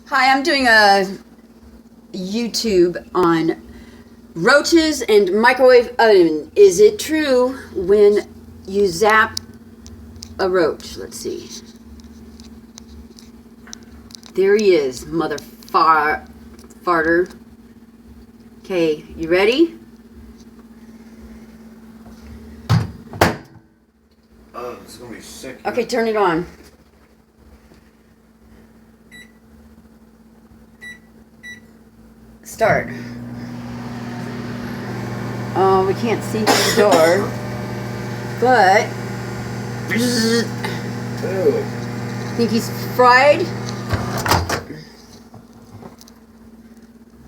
Hi, I'm doing a YouTube on roaches and microwave oven. Is it true when you zap a roach? Let's see. There he is, mother farter. Okay, you ready? Oh, this is gonna be sick. Okay, turn it on. Start. Oh, we can't see through the door, but Ew. think he's fried.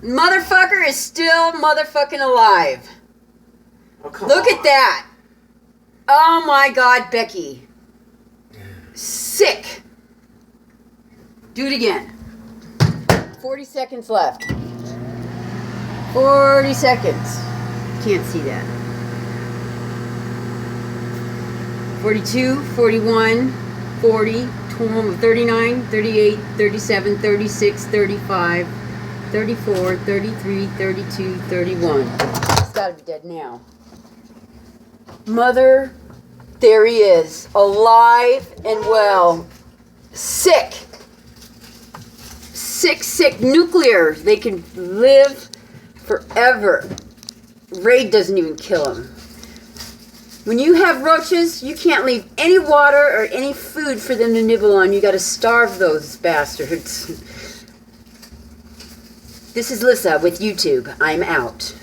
Motherfucker is still motherfucking alive. Oh, come Look on. at that. Oh my God, Becky. Sick. Do it again. 40 seconds left. 40 seconds. Can't see that. 42, 41, 40, 39, 38, 37, 36, 35, 34, 33, 32, 31. He's gotta be dead now. Mother, there he is, alive and well. Sick. Sick, nuclear. They can live forever. Raid doesn't even kill them. When you have roaches, you can't leave any water or any food for them to nibble on. You gotta starve those bastards. This is Lissa with YouTube. I'm out.